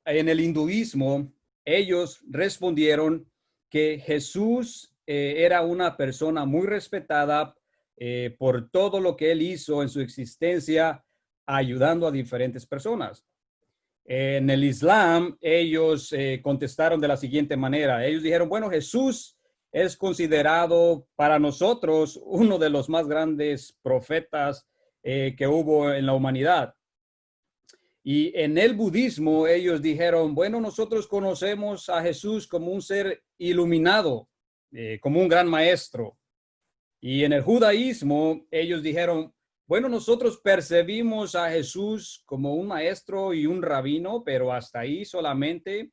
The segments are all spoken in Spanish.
en el hinduismo, ellos respondieron que Jesús era una persona muy respetada por todo lo que él hizo en su existencia, ayudando a diferentes personas. En el Islam, ellos contestaron de la siguiente manera. Ellos dijeron, bueno, Jesús es considerado para nosotros uno de los más grandes profetas que hubo en la humanidad. Y en el budismo, ellos dijeron, bueno, nosotros conocemos a Jesús como un ser iluminado, como un gran maestro. Y en el judaísmo, ellos dijeron, bueno, nosotros percibimos a Jesús como un maestro y un rabino, pero hasta ahí solamente.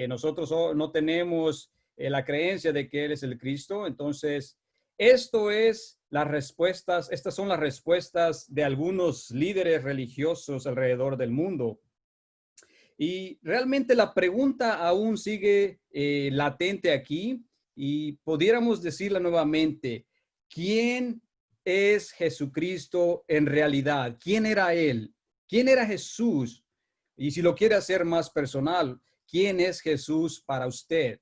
Nosotros no tenemos la creencia de que Él es el Cristo. Entonces, estas son las respuestas de algunos líderes religiosos alrededor del mundo. Y realmente la pregunta aún sigue latente aquí y pudiéramos decirla nuevamente. ¿Quién es Jesucristo en realidad? ¿Quién era Él? ¿Quién era Jesús? Y si lo quiere hacer más personal, ¿quién es Jesús para usted?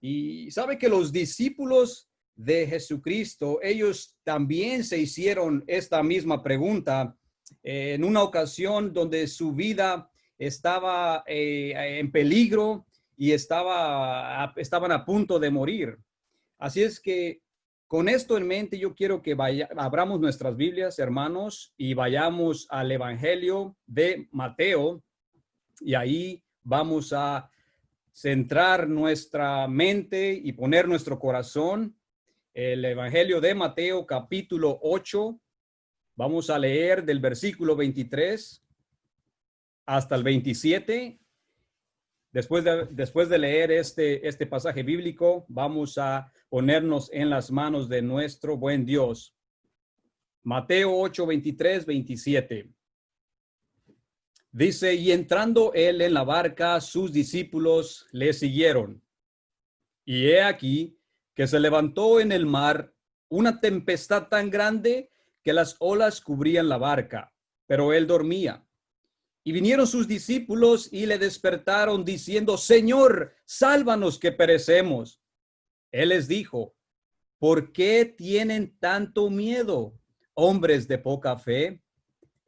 Y sabe que los discípulos de Jesucristo, ellos también se hicieron esta misma pregunta en una ocasión donde su vida estaba en peligro y estaban a punto de morir. Así es que con esto en mente, yo quiero que abramos nuestras Biblias, hermanos, y vayamos al Evangelio de Mateo, y ahí vamos a centrar nuestra mente y poner nuestro corazón. El Evangelio de Mateo, capítulo 8, vamos a leer del versículo 23 hasta el 27. Después de leer este pasaje bíblico, vamos a ponernos en las manos de nuestro buen Dios. Mateo 8, 23, 27. Dice, y entrando él en la barca, sus discípulos le siguieron. Y he aquí que se levantó en el mar una tempestad tan grande que las olas cubrían la barca, pero él dormía. Y vinieron sus discípulos y le despertaron diciendo, Señor, sálvanos que perecemos. Él les dijo, ¿por qué tienen tanto miedo, hombres de poca fe?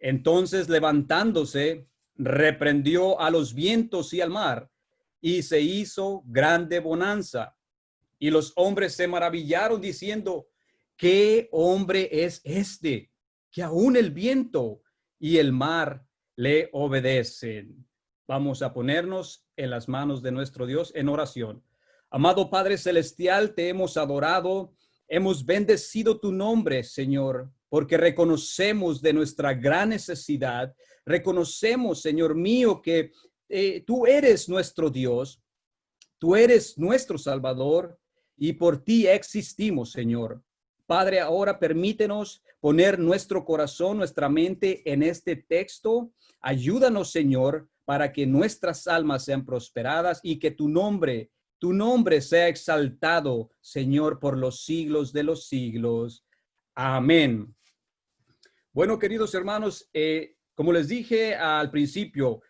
Entonces levantándose, reprendió a los vientos y al mar, y se hizo grande bonanza. Y los hombres se maravillaron diciendo, ¿qué hombre es este? Que aún el viento y el mar le obedecen. Vamos a ponernos en las manos de nuestro Dios en oración. Amado Padre Celestial, te hemos adorado, hemos bendecido tu nombre, Señor, porque reconocemos de nuestra gran necesidad, reconocemos, Señor mío, que tú eres nuestro Dios, tú eres nuestro Salvador y por ti existimos, Señor. Padre, ahora permítenos poner nuestro corazón, nuestra mente en este texto. Ayúdanos, Señor, para que nuestras almas sean prosperadas y que tu nombre sea exaltado, Señor, por los siglos de los siglos. Amén. Bueno, queridos hermanos, como les dije al principio,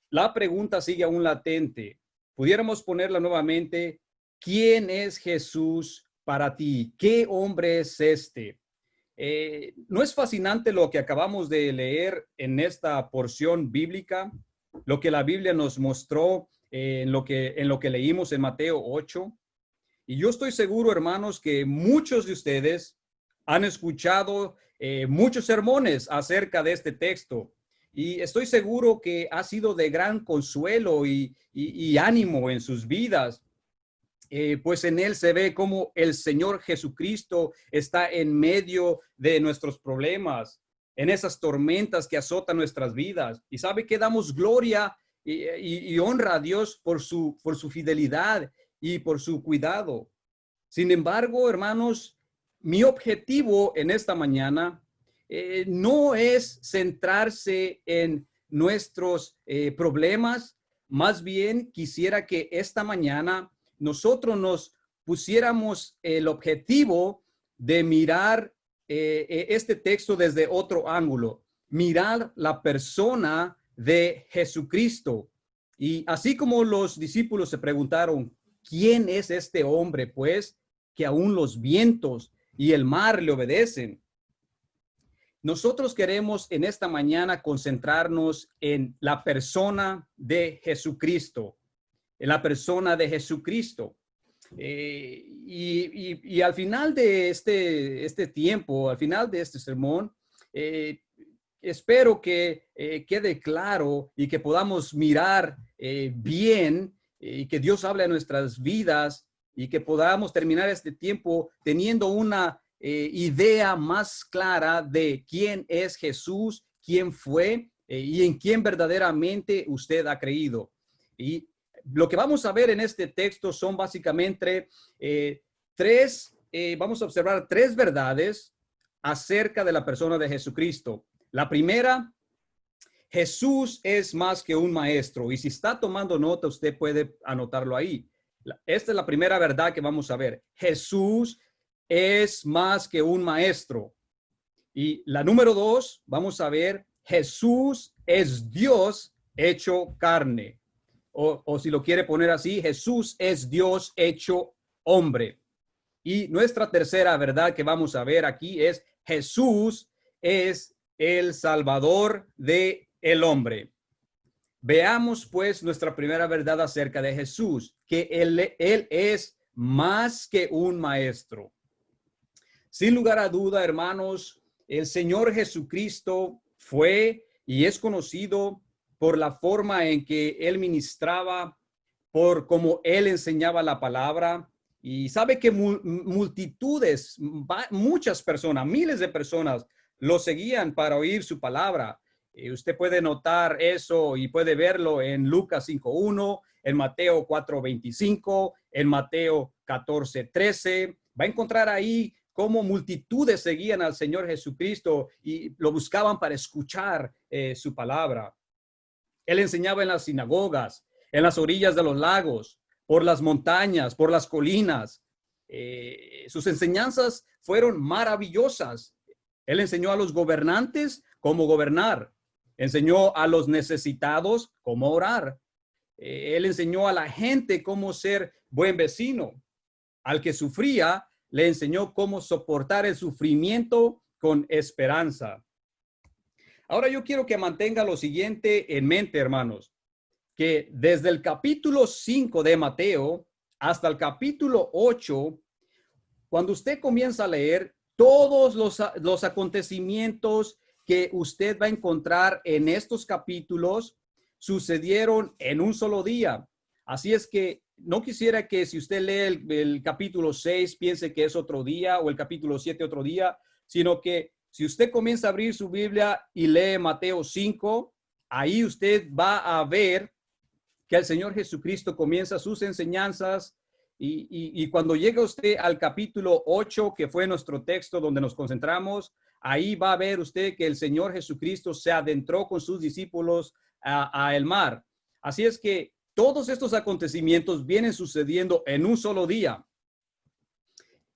la pregunta sigue aún latente. Pudiéramos ponerla nuevamente. ¿Quién es Jesús para ti? ¿Qué hombre es este? ¿No es fascinante lo que acabamos de leer en esta porción bíblica? Lo que la Biblia nos mostró en lo que leímos en Mateo 8. Y yo estoy seguro, hermanos, que muchos de ustedes han escuchado muchos sermones acerca de este texto. Y estoy seguro que ha sido de gran consuelo y ánimo en sus vidas. Pues en él se ve cómo el Señor Jesucristo está en medio de nuestros problemas, en esas tormentas que azotan nuestras vidas. Y sabe que damos gloria y honra a Dios por su fidelidad y por su cuidado. Sin embargo, hermanos, mi objetivo en esta mañana no es centrarse en nuestros problemas. Más bien quisiera que esta mañana nosotros nos pusiéramos el objetivo de mirar este texto desde otro ángulo, mirar la persona de Jesucristo. Y así como los discípulos se preguntaron, ¿quién es este hombre, pues, que aún los vientos y el mar le obedecen? Nosotros queremos en esta mañana concentrarnos en la persona de Jesucristo, en la persona de Jesucristo. Y al final de este tiempo, al final de este sermón, espero que quede claro y que podamos mirar bien y que Dios hable a nuestras vidas y que podamos terminar este tiempo teniendo una idea más clara de quién es Jesús, quién fue y en quién verdaderamente usted ha creído. Y lo que vamos a ver en este texto son básicamente vamos a observar tres verdades acerca de la persona de Jesucristo. La primera, Jesús es más que un maestro. Y si está tomando nota, usted puede anotarlo ahí. Esta es la primera verdad que vamos a ver. Jesús es más que un maestro. Y la número dos, vamos a ver, Jesús es Dios hecho carne. O si lo quiere poner así, Jesús es Dios hecho hombre. Y nuestra tercera verdad que vamos a ver aquí es Jesús es el Salvador del hombre. Veamos pues nuestra primera verdad acerca de Jesús, que él es más que un maestro. Sin lugar a duda, hermanos, el Señor Jesucristo fue y es conocido por la forma en que él ministraba, por cómo él enseñaba la palabra. Y sabe que multitudes, muchas personas, miles de personas lo seguían para oír su palabra. Usted puede notar eso y puede verlo en Lucas 5:1, en Mateo 4:25, en Mateo 14:13. Va a encontrar ahí cómo multitudes seguían al Señor Jesucristo y lo buscaban para escuchar su palabra. Él enseñaba en las sinagogas, en las orillas de los lagos, por las montañas, por las colinas. Sus enseñanzas fueron maravillosas. Él enseñó a los gobernantes cómo gobernar. Enseñó a los necesitados cómo orar. Él enseñó a la gente cómo ser buen vecino. Al que sufría, le enseñó cómo soportar el sufrimiento con esperanza. Ahora yo quiero que mantenga lo siguiente en mente, hermanos, que desde el capítulo 5 de Mateo hasta el capítulo 8, cuando usted comienza a leer todos los acontecimientos que usted va a encontrar en estos capítulos, sucedieron en un solo día. Así es que no quisiera que si usted lee el capítulo 6 piense que es otro día o el capítulo 7 otro día, sino que si usted comienza a abrir su Biblia y lee Mateo 5, ahí usted va a ver que el Señor Jesucristo comienza sus enseñanzas y cuando llega usted al capítulo 8, que fue nuestro texto donde nos concentramos, ahí va a ver usted que el Señor Jesucristo se adentró con sus discípulos a el mar. Así es que todos estos acontecimientos vienen sucediendo en un solo día.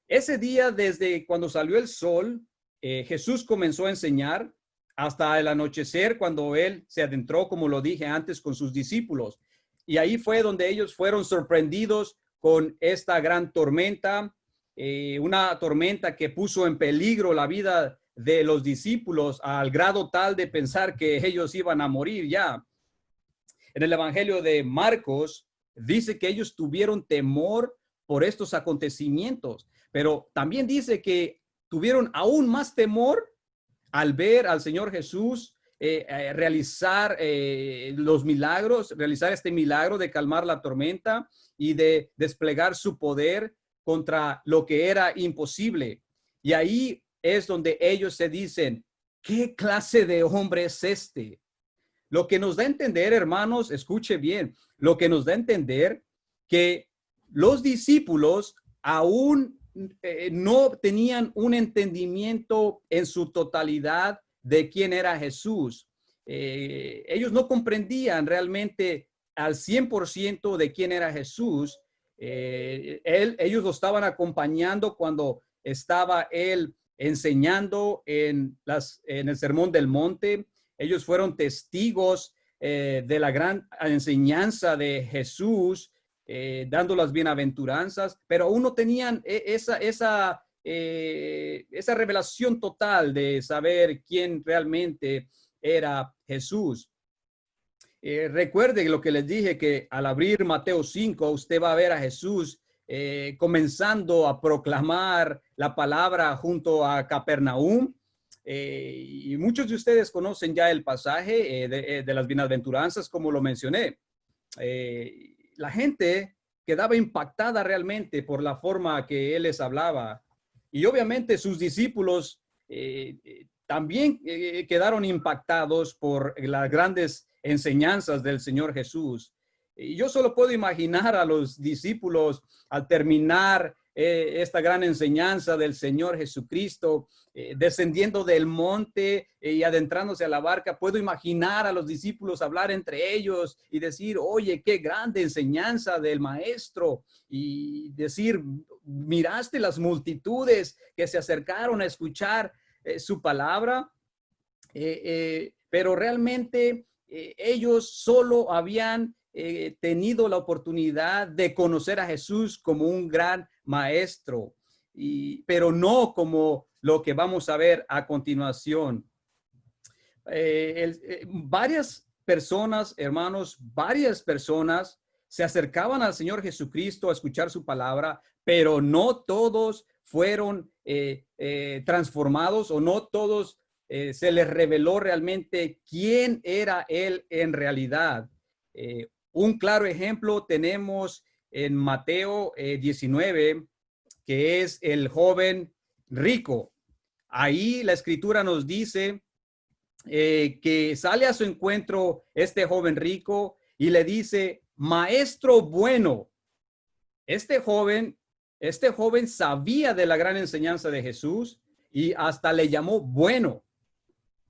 Ese día, desde cuando salió el sol, Jesús comenzó a enseñar hasta el anochecer, cuando él se adentró, como lo dije antes, con sus discípulos. Y ahí fue donde ellos fueron sorprendidos con esta gran tormenta, una tormenta que puso en peligro la vida de los discípulos al grado tal de pensar que ellos iban a morir ya. En el Evangelio de Marcos dice que ellos tuvieron temor por estos acontecimientos, pero también dice que tuvieron aún más temor al ver al Señor Jesús realizar los milagros, realizar este milagro de calmar la tormenta y de desplegar su poder contra lo que era imposible. Y ahí es donde ellos se dicen, ¿qué clase de hombre es este? Lo que nos da a entender, hermanos, escuche bien, lo que nos da a entender que los discípulos aún no tenían un entendimiento en su totalidad de quién era Jesús. Ellos no comprendían realmente al 100% de quién era Jesús. Ellos lo estaban acompañando cuando estaba él enseñando en el Sermón del Monte. Ellos fueron testigos de la gran enseñanza de Jesús, dando las bienaventuranzas, pero aún no tenían esa revelación total de saber quién realmente era Jesús. Recuerde lo que les dije, que al abrir Mateo 5, usted va a ver a Jesús comenzando a proclamar la palabra junto a Capernaum. Y muchos de ustedes conocen ya el pasaje de las bienaventuranzas, como lo mencioné. La gente quedaba impactada realmente por la forma que él les hablaba. Y obviamente sus discípulos también quedaron impactados por las grandes enseñanzas del Señor Jesús. Y yo solo puedo imaginar a los discípulos al terminar esta gran enseñanza del Señor Jesucristo, descendiendo del monte y adentrándose a la barca. Puedo imaginar a los discípulos hablar entre ellos y decir, oye, qué grande enseñanza del maestro. Y decir, miraste las multitudes que se acercaron a escuchar su palabra, pero realmente ellos solo habían tenido la oportunidad de conocer a Jesús como un gran maestro, pero no como lo que vamos a ver a continuación. Varias personas, hermanos, varias personas se acercaban al Señor Jesucristo a escuchar su palabra, pero no todos fueron transformados, o no todos se les reveló realmente quién era Él en realidad. Un claro ejemplo tenemos en Mateo 19, que es el joven rico. Ahí la escritura nos dice que sale a su encuentro este joven rico y le dice, maestro bueno. Este joven sabía de la gran enseñanza de Jesús y hasta le llamó bueno,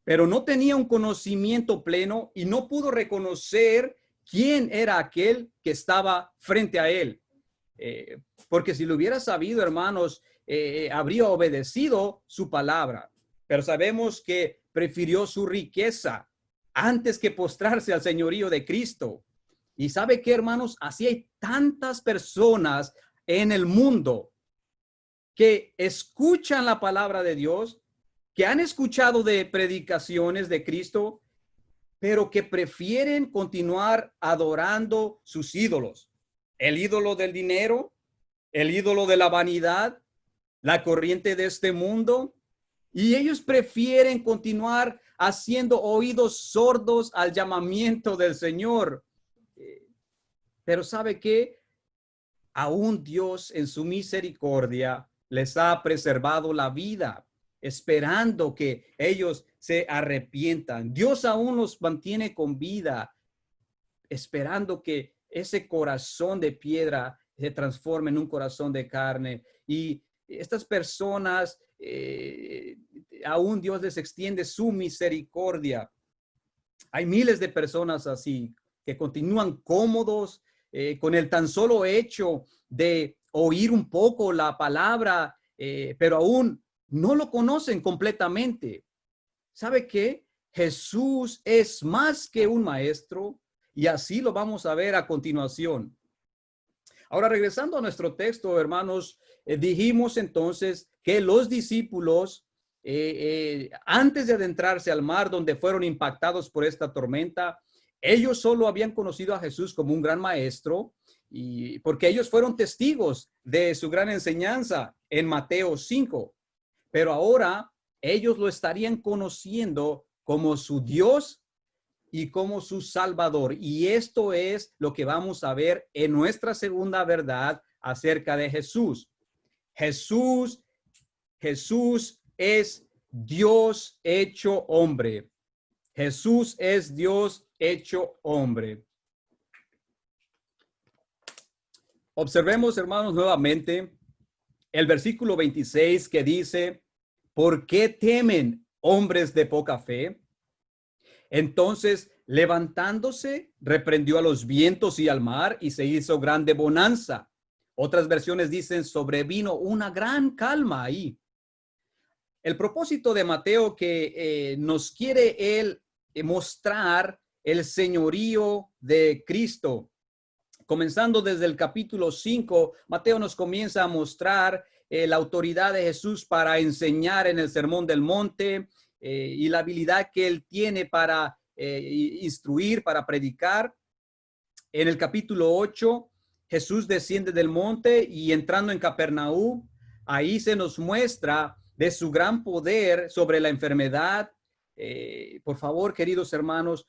pero no tenía un conocimiento pleno y no pudo reconocer quién era aquel que estaba frente a él. Porque si lo hubiera sabido, hermanos, habría obedecido su palabra. Pero sabemos que prefirió su riqueza antes que postrarse al señorío de Cristo. Y ¿sabe qué, hermanos? Así hay tantas personas en el mundo que escuchan la palabra de Dios, que han escuchado de predicaciones de Cristo, pero que prefieren continuar adorando sus ídolos. El ídolo del dinero, el ídolo de la vanidad, la corriente de este mundo. Y ellos prefieren continuar haciendo oídos sordos al llamamiento del Señor. Pero ¿sabe qué? Aún Dios en su misericordia les ha preservado la vida, esperando que ellos se arrepientan. Dios aún los mantiene con vida, esperando que ese corazón de piedra se transforme en un corazón de carne. Y estas personas, aún Dios les extiende su misericordia. Hay miles de personas así que continúan cómodos con el tan solo hecho de oír un poco la palabra, pero aún no lo conocen completamente. ¿Sabe qué? Jesús es más que un maestro, y así lo vamos a ver a continuación. Ahora, regresando a nuestro texto, hermanos, dijimos entonces que los discípulos, antes de adentrarse al mar donde fueron impactados por esta tormenta, ellos solo habían conocido a Jesús como un gran maestro, y porque ellos fueron testigos de su gran enseñanza en Mateo 5. Pero ahora ellos lo estarían conociendo como su Dios y como su Salvador. Y esto es lo que vamos a ver en nuestra segunda verdad acerca de Jesús. Jesús es Dios hecho hombre. Jesús es Dios hecho hombre. Observemos, hermanos, nuevamente el versículo 26 que dice, ¿por qué temen hombres de poca fe? Entonces, levantándose, reprendió a los vientos y al mar y se hizo grande bonanza. Otras versiones dicen, sobrevino una gran calma ahí. El propósito de Mateo que nos quiere él mostrar el señorío de Cristo. Comenzando desde el capítulo 5, Mateo nos comienza a mostrar la autoridad de Jesús para enseñar en el Sermón del Monte y la habilidad que él tiene para instruir, para predicar. En el capítulo 8, Jesús desciende del monte y entrando en Capernaum, ahí se nos muestra de su gran poder sobre la enfermedad. Por favor, queridos hermanos,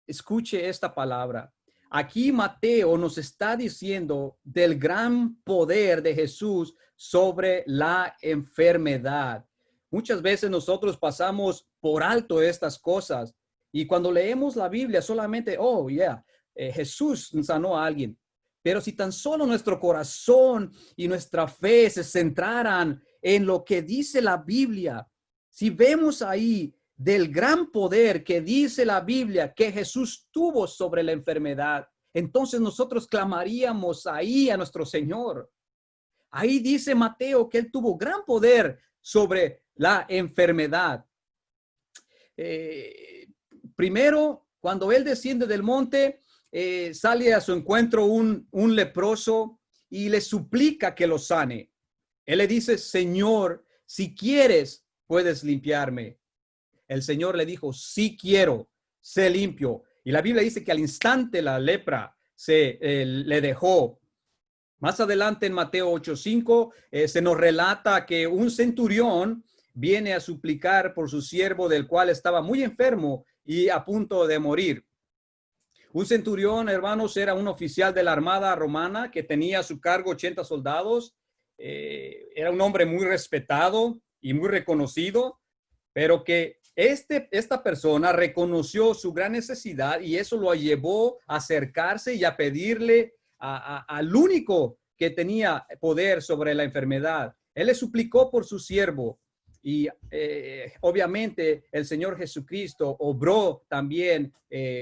escuche esta palabra. Aquí Mateo nos está diciendo del gran poder de Jesús sobre la enfermedad. Muchas veces nosotros pasamos por alto estas cosas y cuando leemos la Biblia solamente, Jesús sanó a alguien. Pero si tan solo nuestro corazón y nuestra fe se centraran en lo que dice la Biblia, si vemos ahí del gran poder que dice la Biblia que Jesús tuvo sobre la enfermedad, entonces nosotros clamaríamos ahí a nuestro Señor. Ahí dice Mateo que él tuvo gran poder sobre la enfermedad. Primero, cuando él desciende del monte, sale a su encuentro un leproso y le suplica que lo sane. Él le dice, Señor, si quieres, puedes limpiarme. El Señor le dijo, sí quiero, sé limpio. Y la Biblia dice que al instante la lepra le dejó. Más adelante en Mateo 8:5 se nos relata que un centurión viene a suplicar por su siervo, del cual estaba muy enfermo y a punto de morir. Un centurión, hermanos, era un oficial de la Armada Romana que tenía a su cargo 80 soldados. Era un hombre muy respetado y muy reconocido, pero que esta persona reconoció su gran necesidad y eso lo llevó a acercarse y a pedirle al único que tenía poder sobre la enfermedad. Él le suplicó por su siervo y obviamente el Señor Jesucristo obró también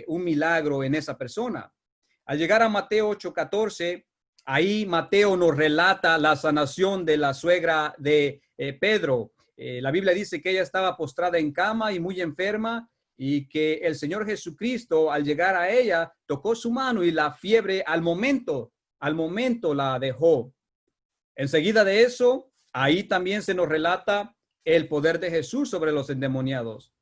un milagro en esa persona. Al llegar a Mateo 8:14, ahí Mateo nos relata la sanación de la suegra de Pedro. La Biblia dice que ella estaba postrada en cama y muy enferma y que el Señor Jesucristo al llegar a ella tocó su mano y la fiebre al momento la dejó. Enseguida de eso, ahí también se nos relata el poder de Jesús sobre los endemoniados.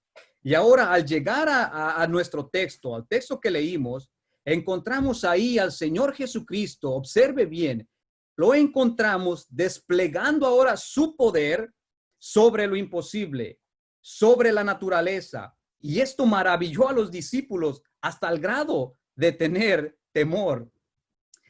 Y ahora al llegar a nuestro texto, al texto que leímos, encontramos ahí al Señor Jesucristo. Observe bien, lo encontramos desplegando ahora su poder sobre lo imposible, sobre la naturaleza. Y esto maravilló a los discípulos hasta el grado de tener temor.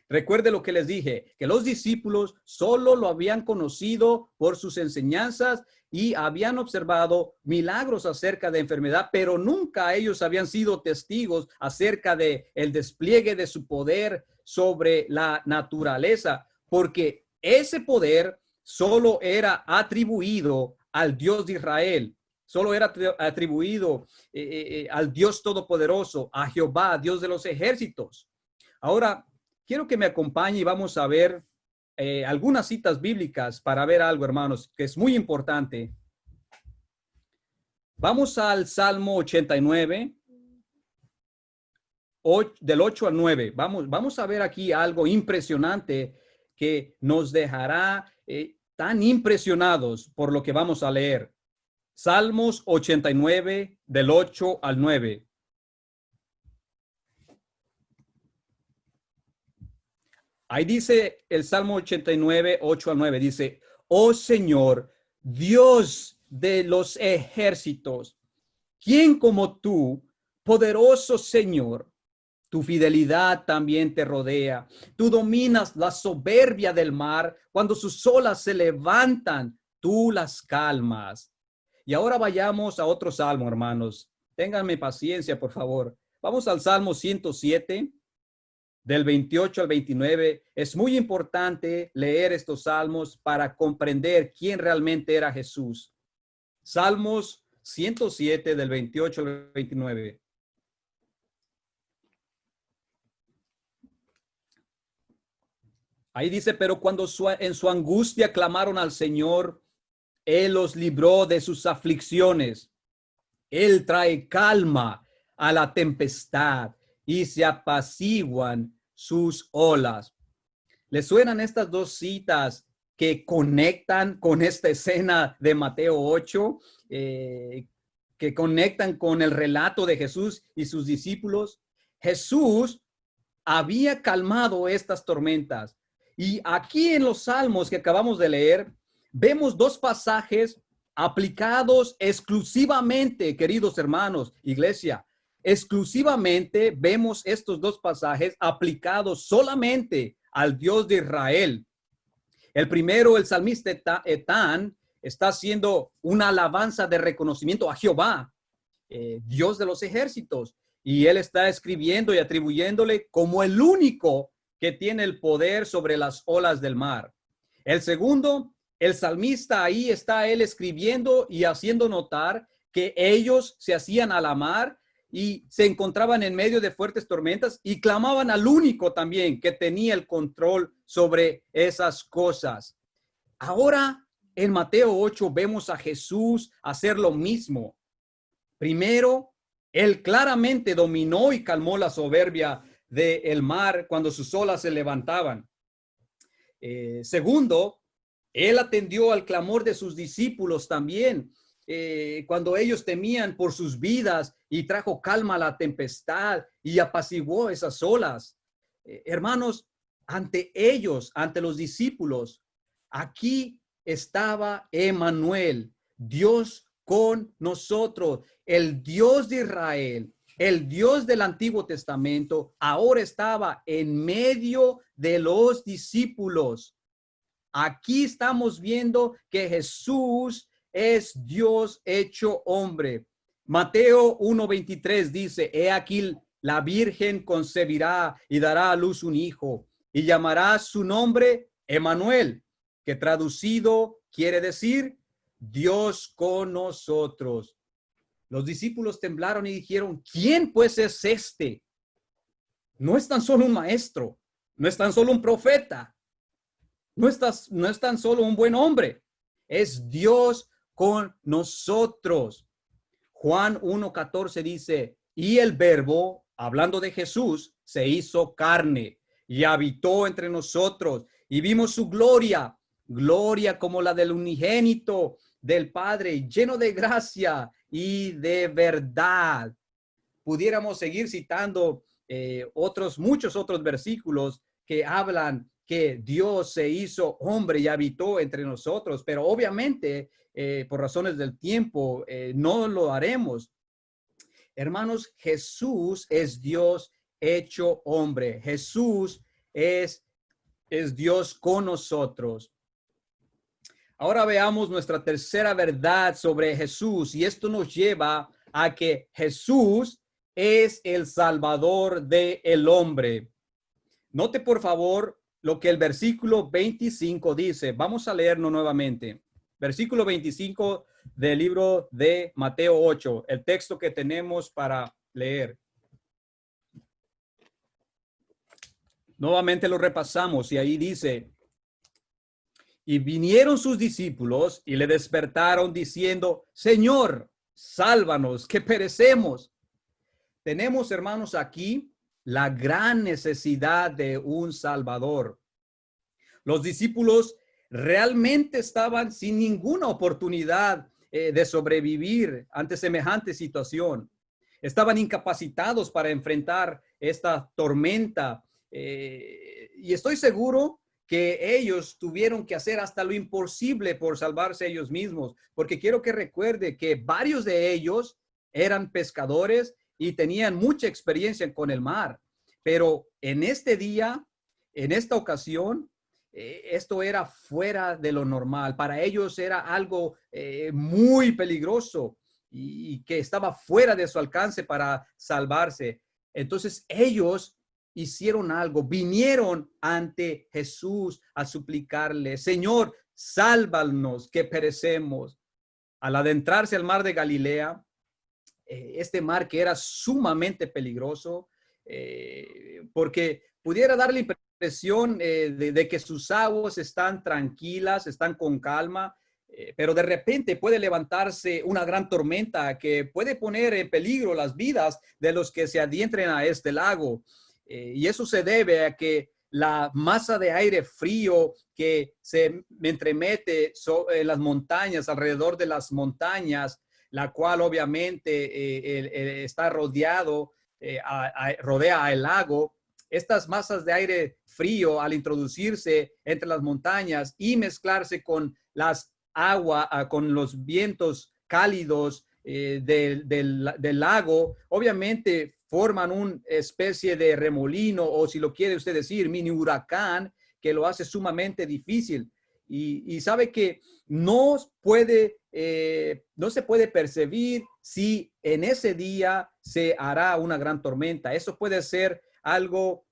Recuerde lo que les dije, que los discípulos solo lo habían conocido por sus enseñanzas y habían observado milagros acerca de enfermedad, pero nunca ellos habían sido testigos acerca de el despliegue de su poder sobre la naturaleza, porque ese poder solo era atribuido al Dios de Israel, solo era atribuido al Dios Todopoderoso, a Jehová, Dios de los ejércitos. Ahora, quiero que me acompañe y vamos a ver algunas citas bíblicas para ver algo, hermanos, que es muy importante. Vamos al Salmo 89, del 8 al 9. Vamos a ver aquí algo impresionante que nos dejará tan impresionados por lo que vamos a leer. Salmos 89, del 8 al 9. Ahí dice el Salmo 89, 8 al 9, dice, oh Señor, Dios de los ejércitos, ¿quién como tú, poderoso Señor? Tu fidelidad también te rodea. Tú dominas la soberbia del mar. Cuando sus olas se levantan, tú las calmas. Y ahora vayamos a otro salmo, hermanos. Ténganme paciencia, por favor. Vamos al Salmo 107. Del 28 al 29, es muy importante leer estos salmos para comprender quién realmente era Jesús. Salmos 107, del 28 al 29. Ahí dice, pero cuando en su angustia clamaron al Señor, Él los libró de sus aflicciones. Él trae calma a la tempestad y se apaciguan sus olas. ¿Les suenan estas dos citas que conectan con esta escena de Mateo 8, que conectan con el relato de Jesús y sus discípulos? Jesús había calmado estas tormentas. Y aquí en los Salmos que acabamos de leer, vemos dos pasajes aplicados exclusivamente, queridos hermanos, iglesia. Exclusivamente vemos estos dos pasajes aplicados solamente al Dios de Israel. El primero, el salmista Etán, está haciendo una alabanza de reconocimiento a Jehová, Dios de los ejércitos, y él está escribiendo y atribuyéndole como el único que tiene el poder sobre las olas del mar. El segundo, el salmista, ahí está él escribiendo y haciendo notar que ellos se hacían a la mar y se encontraban en medio de fuertes tormentas y clamaban al único también que tenía el control sobre esas cosas. Ahora en Mateo 8 vemos a Jesús hacer lo mismo. Primero, él claramente dominó y calmó la soberbia del mar cuando sus olas se levantaban. Segundo, él atendió al clamor de sus discípulos también, cuando ellos temían por sus vidas, y trajo calma a la tempestad y apaciguó esas olas. Hermanos, ante ellos, ante los discípulos, aquí estaba Emmanuel, Dios con nosotros, el Dios de Israel, el Dios del Antiguo Testamento, ahora estaba en medio de los discípulos. Aquí estamos viendo que Jesús es Dios hecho hombre. Mateo 1:23 dice: he aquí la virgen concebirá y dará a luz un hijo y llamará su nombre Emmanuel, que traducido quiere decir Dios con nosotros. Los discípulos temblaron y dijeron: ¿quién pues es este? No es tan solo un maestro, no es tan solo un profeta, no es tan solo un buen hombre, es Dios con nosotros. Juan 1:14 dice: y el verbo, hablando de Jesús, se hizo carne y habitó entre nosotros y vimos su gloria, gloria como la del unigénito del Padre, lleno de gracia y de verdad. Pudiéramos seguir citando muchos otros versículos que hablan que Dios se hizo hombre y habitó entre nosotros, pero obviamente por razones del tiempo no lo haremos. Hermanos, Jesús es Dios hecho hombre. Jesús es Dios con nosotros. Ahora veamos nuestra tercera verdad sobre Jesús, y esto nos lleva a que Jesús es el Salvador del hombre. Note por favor lo que el versículo 25 dice. Vamos a leerlo nuevamente. Versículo 25 del libro de Mateo 8, el texto que tenemos para leer. Nuevamente lo repasamos y ahí dice: y vinieron sus discípulos y le despertaron diciendo: Señor, sálvanos, que perecemos. Tenemos, hermanos, aquí la gran necesidad de un Salvador. Los discípulos realmente estaban sin ninguna oportunidad de sobrevivir ante semejante situación. Estaban incapacitados para enfrentar esta tormenta. Y estoy seguro que ellos tuvieron que hacer hasta lo imposible por salvarse ellos mismos, porque quiero que recuerde que varios de ellos eran pescadores y tenían mucha experiencia con el mar. Pero en este día, en esta ocasión, esto era fuera de lo normal. Para ellos era algo muy peligroso y que estaba fuera de su alcance para salvarse. Entonces ellos hicieron algo, vinieron ante Jesús a suplicarle: Señor, sálvanos, que perecemos. Al adentrarse al mar de Galilea, este mar que era sumamente peligroso, porque pudiera dar la impresión de que sus aguas están tranquilas, están con calma, pero de repente puede levantarse una gran tormenta que puede poner en peligro las vidas de los que se adentren a este lago. Y eso se debe a que la masa de aire frío que se entremete en las montañas, alrededor de las montañas, la cual obviamente está rodeado, rodea el lago. Estas masas de aire frío, al introducirse entre las montañas y mezclarse con las agua, con los vientos cálidos del lago, obviamente forman una especie de remolino, o si lo quiere usted decir, mini huracán, que lo hace sumamente difícil. Y sabe que no se puede percibir si en ese día se hará una gran tormenta. Eso puede ser algo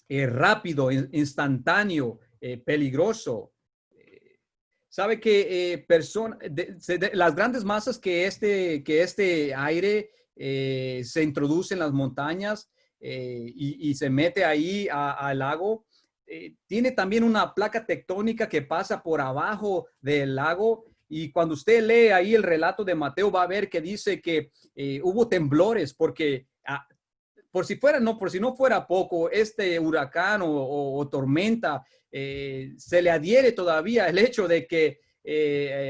rápido, instantáneo, peligroso. Sabe que las grandes masas que este aire se introduce en las montañas y se mete ahí al lago, tiene también una placa tectónica que pasa por abajo del lago. Y cuando usted lee ahí el relato de Mateo, va a ver que dice que hubo temblores porque por si no fuera poco, este huracán o tormenta, se le adhiere todavía el hecho de que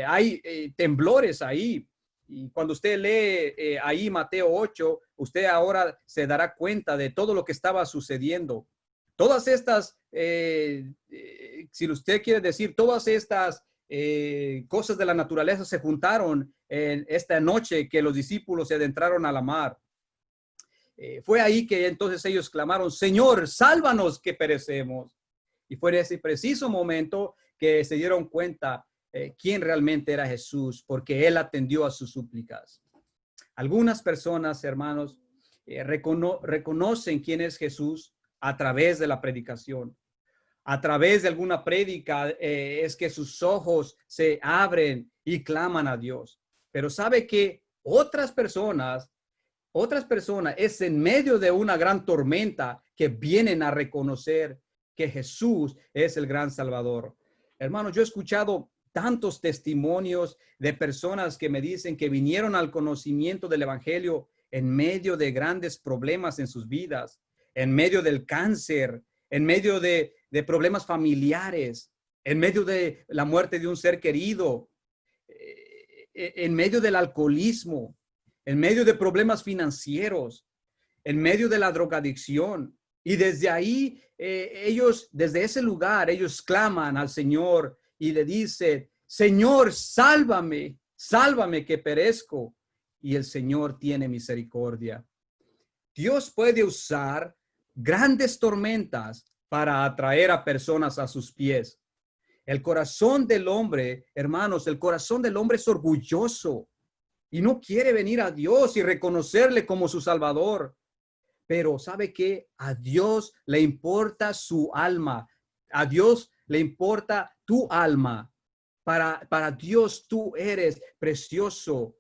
hay temblores ahí. Y cuando usted lee ahí Mateo 8, usted ahora se dará cuenta de todo lo que estaba sucediendo. Todas estas, si usted quiere decir, todas estas cosas de la naturaleza se juntaron en esta noche que los discípulos se adentraron a la mar. Fue ahí que entonces ellos clamaron: Señor, sálvanos que perecemos. Y fue en ese preciso momento que se dieron cuenta quién realmente era Jesús, porque Él atendió a sus súplicas. Algunas personas, hermanos, reconocen quién es Jesús a través de la predicación. A través de alguna prédica es que sus ojos se abren y claman a Dios. Pero sabe que otras personas es en medio de una gran tormenta que vienen a reconocer que Jesús es el gran Salvador. Hermanos, yo he escuchado tantos testimonios de personas que me dicen que vinieron al conocimiento del Evangelio en medio de grandes problemas en sus vidas, en medio del cáncer, en medio de problemas familiares, en medio de la muerte de un ser querido, en medio del alcoholismo, en medio de problemas financieros, en medio de la drogadicción. Y desde ahí, desde ese lugar, ellos claman al Señor y le dicen: Señor, sálvame, sálvame que perezco. Y el Señor tiene misericordia. Dios puede usar grandes tormentas para atraer a personas a sus pies. El corazón del hombre, hermanos, el corazón del hombre es orgulloso y no quiere venir a Dios y reconocerle como su Salvador. Pero ¿sabe qué? A Dios le importa su alma. A Dios le importa tu alma. Para Dios tú eres precioso.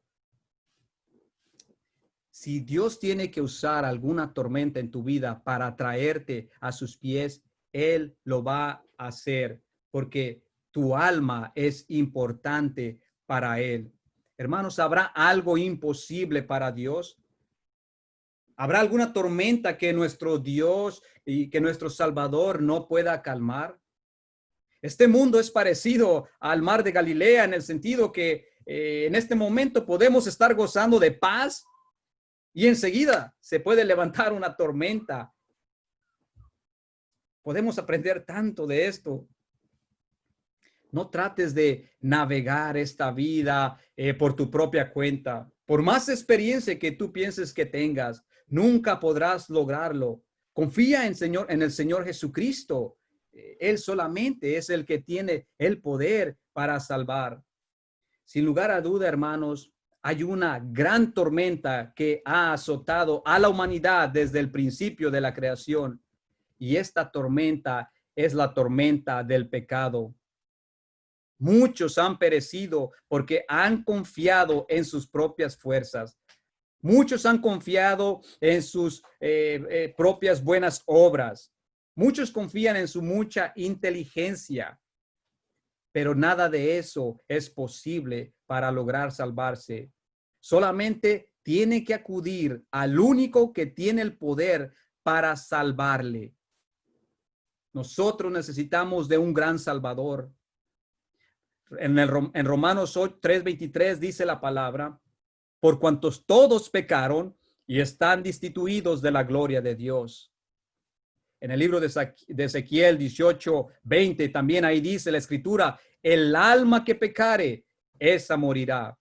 Si Dios tiene que usar alguna tormenta en tu vida para traerte a sus pies, Él lo va a hacer porque tu alma es importante para Él. Hermanos, ¿habrá algo imposible para Dios? ¿Habrá alguna tormenta que nuestro Dios y que nuestro Salvador no pueda calmar? Este mundo es parecido al mar de Galilea en el sentido que en este momento podemos estar gozando de paz y enseguida se puede levantar una tormenta. Podemos aprender tanto de esto. No trates de navegar esta vida por tu propia cuenta. Por más experiencia que tú pienses que tengas, nunca podrás lograrlo. Confía en el Señor Jesucristo. Él solamente es el que tiene el poder para salvar. Sin lugar a duda, hermanos, hay una gran tormenta que ha azotado a la humanidad desde el principio de la creación. Y esta tormenta es la tormenta del pecado. Muchos han perecido porque han confiado en sus propias fuerzas. Muchos han confiado en sus propias buenas obras. Muchos confían en su mucha inteligencia. pero nada de eso es posible para lograr salvarse. Solamente tiene que acudir al único que tiene el poder para salvarle. Nosotros necesitamos de un gran Salvador. En Romanos 3:23 dice la palabra, por cuantos todos pecaron y están destituidos de la gloria de Dios. En el libro de Ezequiel 18:20 también ahí dice la escritura, el alma que pecare, esa morirá.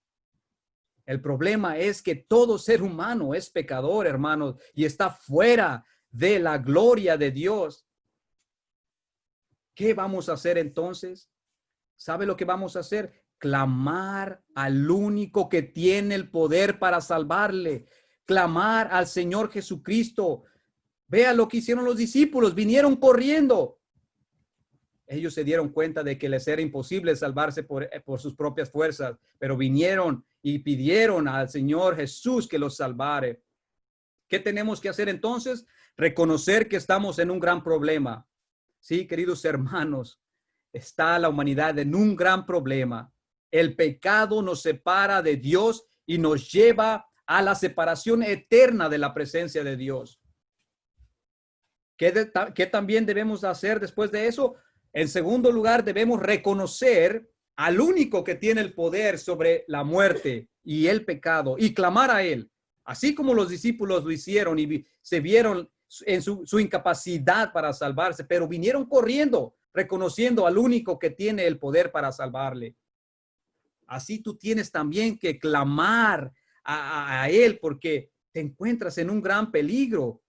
El problema es que todo ser humano es pecador, hermanos, y está fuera de la gloria de Dios. ¿Qué vamos a hacer entonces? ¿Sabe lo que vamos a hacer? Clamar al único que tiene el poder para salvarle. Clamar al Señor Jesucristo. Vea lo que hicieron los discípulos. Vinieron corriendo. Ellos se dieron cuenta de que les era imposible salvarse por sus propias fuerzas, pero vinieron y pidieron al Señor Jesús que los salvare. ¿Qué tenemos que hacer entonces? Reconocer que estamos en un gran problema. Sí, queridos hermanos, está la humanidad en un gran problema. El pecado nos separa de Dios y nos lleva a la separación eterna de la presencia de Dios. ¿Qué también debemos hacer después de eso? En segundo lugar, debemos reconocer al único que tiene el poder sobre la muerte y el pecado y clamar a él, así como los discípulos lo hicieron y se vieron en su incapacidad para salvarse, pero vinieron corriendo, reconociendo al único que tiene el poder para salvarle. Así tú tienes también que clamar a él porque te encuentras en un gran peligro.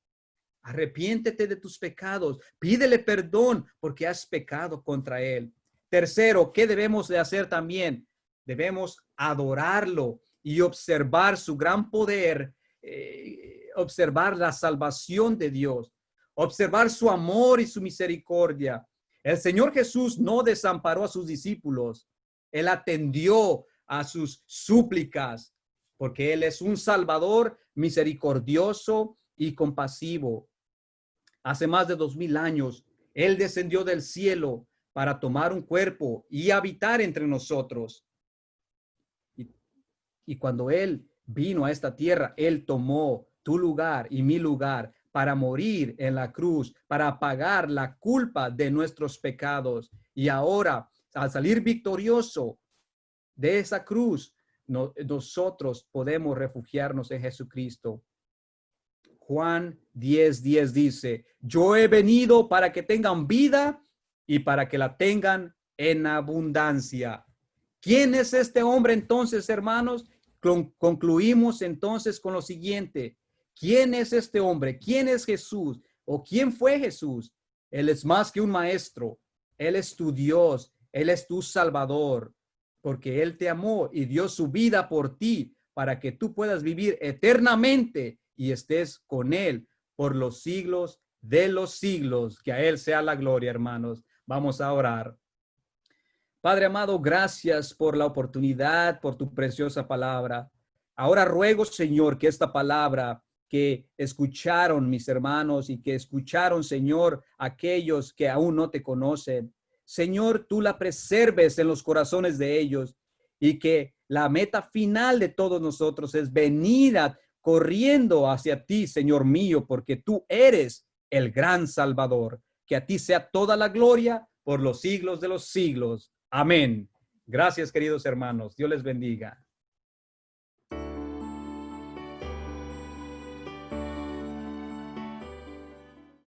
Arrepiéntete de tus pecados, pídele perdón porque has pecado contra él. Tercero, ¿qué debemos de hacer también? Debemos adorarlo y observar su gran poder, observar la salvación de Dios, observar su amor y su misericordia. El Señor Jesús no desamparó a sus discípulos. Él atendió a sus súplicas porque Él es un Salvador misericordioso y compasivo. Hace más de 2000 años, Él descendió del cielo para tomar un cuerpo y habitar entre nosotros. Y cuando Él vino a esta tierra, Él tomó tu lugar y mi lugar para morir en la cruz, para pagar la culpa de nuestros pecados. Y ahora, al salir victorioso de esa cruz, nosotros podemos refugiarnos en Jesucristo. Juan 10:10 dice, yo he venido para que tengan vida y para que la tengan en abundancia. ¿Quién es este hombre entonces, hermanos? Concluimos entonces con lo siguiente. ¿Quién es este hombre? ¿Quién es Jesús? ¿O quién fue Jesús? Él es más que un maestro. Él es tu Dios. Él es tu Salvador. Porque Él te amó y dio su vida por ti para que tú puedas vivir eternamente y estés con Él por los siglos de los siglos. Que a Él sea la gloria, hermanos. Vamos a orar. Padre amado, gracias por la oportunidad, por tu preciosa palabra. Ahora ruego, Señor, que esta palabra que escucharon mis hermanos y que escucharon, Señor, aquellos que aún no te conocen, Señor, tú la preserves en los corazones de ellos y que la meta final de todos nosotros es venir corriendo hacia ti, Señor mío, porque tú eres el gran Salvador. Que a ti sea toda la gloria por los siglos de los siglos. Amén. Gracias, queridos hermanos. Dios les bendiga.